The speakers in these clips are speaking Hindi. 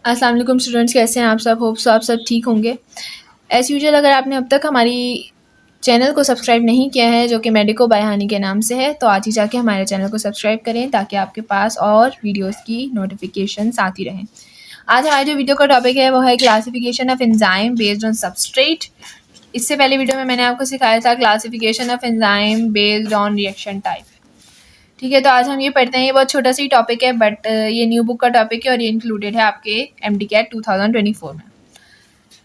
अस्सलाम वालेकुम स्टूडेंट्स, कैसे हैं आप सब? होप सो आप सब ठीक होंगे। एज़ यूजुअल अगर आपने अब तक हमारी चैनल को सब्सक्राइब नहीं किया है, जो कि मेडिको बाय हानी के नाम से है, तो आज ही जाके हमारे चैनल को सब्सक्राइब करें ताकि आपके पास और वीडियोस की नोटिफिकेशन आती रहें। आज हमारे जो वीडियो का टॉपिक है वो है classification of enzyme based on substrate. इससे पहले वीडियो में मैंने आपको सिखाया था classification of enzyme based on reaction type. ठीक है, तो आज हम ये पढ़ते हैं। ये बहुत छोटा सा ही टॉपिक है, बट ये न्यू बुक का टॉपिक है और ये इंक्लूडेड है आपके MD-CAT 2024 में।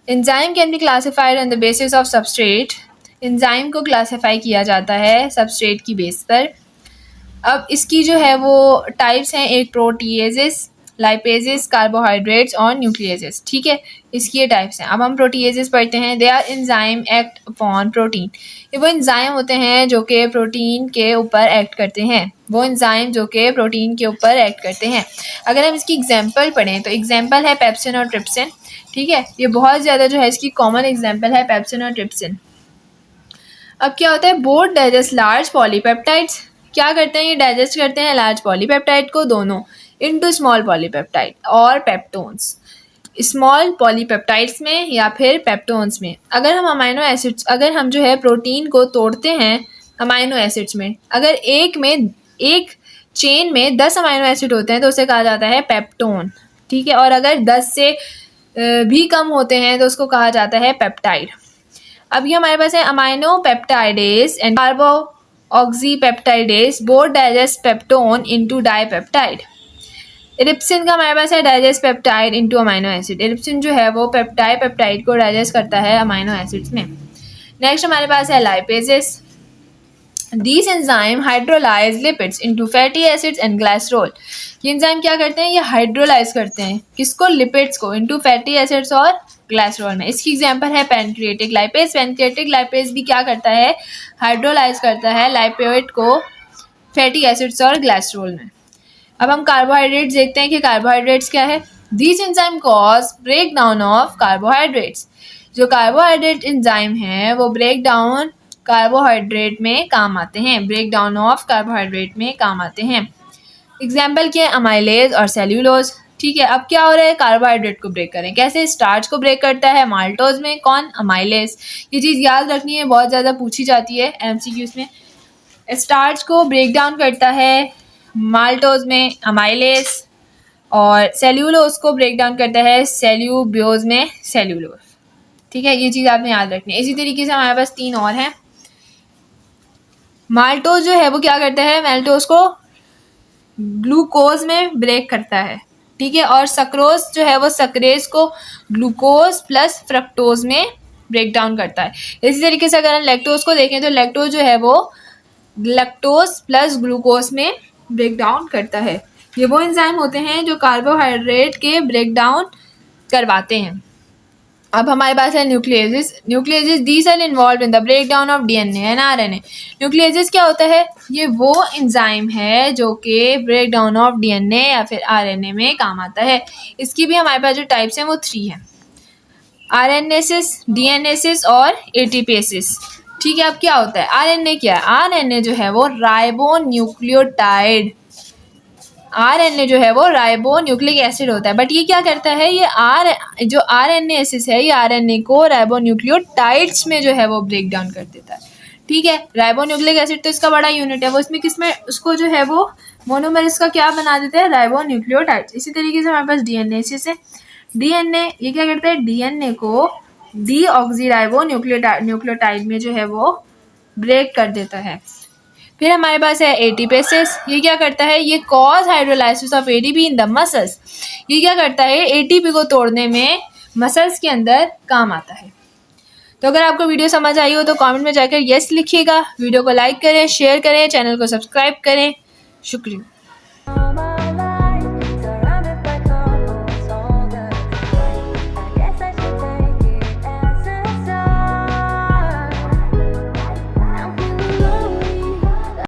Enzyme can be classified on the basis of substrate. Enzyme को क्लासिफाई किया जाता है सबस्ट्रेट की बेस पर। अब इसकी जो है वो टाइप्स हैं, एक प्रोटीएजेस, लाइपेजेस, कार्बोहाइड्रेट्स और न्यूक्लियेजेस। ठीक है, इसकी ये टाइप्स हैं। अब हम प्रोटीएजेस पढ़ते हैं। They are enzyme act upon protein. ये वो एंजाइम होते हैं जो कि प्रोटीन के ऊपर एक्ट करते हैं। अगर हम इसकी एग्जांपल पढ़ें तो एग्जांपल है पेप्सिन और ट्रिप्सिन। ठीक है, ये बहुत ज़्यादा जो है इसकी कॉमन एग्जांपल है पेप्सिन और ट्रिप्सिन। अब क्या होता है, बोथ डाइजेस्ट लार्ज पॉलीपेप्टाइड्स। क्या करते हैं, ये डाइजेस्ट करते हैं लार्ज पॉलीपेप्टाइड को दोनों इनटू स्मॉल पॉलीपेप्टाइड और पेप्टोन्स। स्मॉल पॉलीपेप्टाइड्स में या फिर पेप्टोन्स में। अगर हम अमाइनो एसिड्स, अगर हम जो है प्रोटीन को तोड़ते हैं अमाइनो एसिड्स में, अगर एक चेन में 10 अमाइनो एसिड होते हैं तो उसे कहा जाता है पेप्टोन। ठीक है, और अगर 10 से भी कम होते हैं तो उसको कहा जाता है पेप्टाइड। अब ये हमारे पास है aminopeptidase and carboxypeptidase both digest peptone into dipeptide. Erepsin का हमारे पास है digest peptide into amino acid. Erepsin जो है वो पेप्टाइड को डाइजेस्ट करता है अमाइनो एसिड्स में। नेक्स्ट हमारे पास है lipases. These enzyme hydrolyze lipids into fatty acids and glycerol। ये एंजाइम क्या करते हैं, ये हाइड्रोलाइज करते हैं किसको, लिपिड्स को, इनटू फैटी एसिड्स और ग्लाइसरोल में। इसकी एग्जांपल है पैनक्रिएटिक लाइपेज। पैनक्रिएटिक लाइपेज भी क्या करता है, हाइड्रोलाइज करता है लाइपेड को फैटी एसिड्स और ग्लाइसरोल में। अब हम कार्बोहाइड्रेट्स देखते हैं कि कार्बोहाइड्रेट्स क्या है। These enzyme cause breakdown of carbohydrates। जो कार्बोहाइड्रेट एंजाइम है वो ब्रेकडाउन कार्बोहाइड्रेट में काम आते हैं, ब्रेकडाउन ऑफ कार्बोहाइड्रेट में काम आते हैं। एग्जाम्पल क्या है, अमाइलेज और सेल्यूलोज। ठीक है, अब क्या हो रहा है, कार्बोहाइड्रेट को ब्रेक करें। कैसे, स्टार्च को ब्रेक करता है माल्टोज में, कौन, अमाइलेज। ये चीज़ याद रखनी है, बहुत ज़्यादा पूछी जाती है MCQs में। स्टार्च को ब्रेक डाउन करता है माल्टोज में अमाइलेज, और सेल्यूलोज को ब्रेक डाउन करता है सेल्यूबियोज में सेल्यूलोज। ठीक है, ये चीज़ आपने याद रखनी है। इसी तरीके से हमारे पास 3 और हैं। माल्टोज जो है वो क्या करता है, माल्टोज को ग्लूकोज में ब्रेक करता है। ठीक है, और सक्रोज जो है वो सक्रेज को ग्लूकोज प्लस फ्रक्टोज में ब्रेक डाउन करता है। इसी तरीके से अगर हम लैक्टोज को देखें तो लैक्टोज जो है वो लैक्टोज प्लस ग्लूकोज में ब्रेक डाउन करता है। ये वो एंजाइम होते हैं जो कार्बोहाइड्रेट के ब्रेक डाउन करवाते हैं। अब हमारे पास है nucleases. These are involve in the break down of DNA and RNA। Nucleases क्या होता है, ये वो एंजाइम है जो कि ब्रेक डाउन ऑफ DNA या फिर RNA में काम आता है। इसकी भी हमारे पास जो टाइप्स हैं वो 3 हैं, RNases, DNases और ATPases। ठीक है, अब क्या होता है, RNA क्या है, RNA जो है वो राइबोन्यूक्लियोटाइड, RNA जो है वो राइबो न्यूक्लिक एसिड होता है। बट ये क्या करता है, ये जो RNases है ये RNA को राइबो न्यूक्लियोटाइड्स में जो है वो ब्रेक डाउन कर देता है। ठीक है, राइबो न्यूक्लिक एसिड तो इसका बड़ा यूनिट है, वो इसमें किसमें उसको जो है वो मोनोमर इसका क्या बना देता है, राइबो न्यूक्लियोटाइड्स। इसी तरीके से हमारे पास DNases है। DNA ये क्या करता है, DNA को डीऑक्सीराइबो न्यूक्लियोटाइड में जो है वो ब्रेक कर देता है। फिर हमारे पास है एटीपेसेस। ये क्या करता है, ये cause hydrolysis of ADP in the muscles. ये क्या करता है, ATP को तोड़ने में मसल्स के अंदर काम आता है। तो अगर आपको वीडियो समझ आई हो तो कमेंट में जाकर यस लिखिएगा, वीडियो को लाइक करें, शेयर करें, चैनल को सब्सक्राइब करें। शुक्रिया।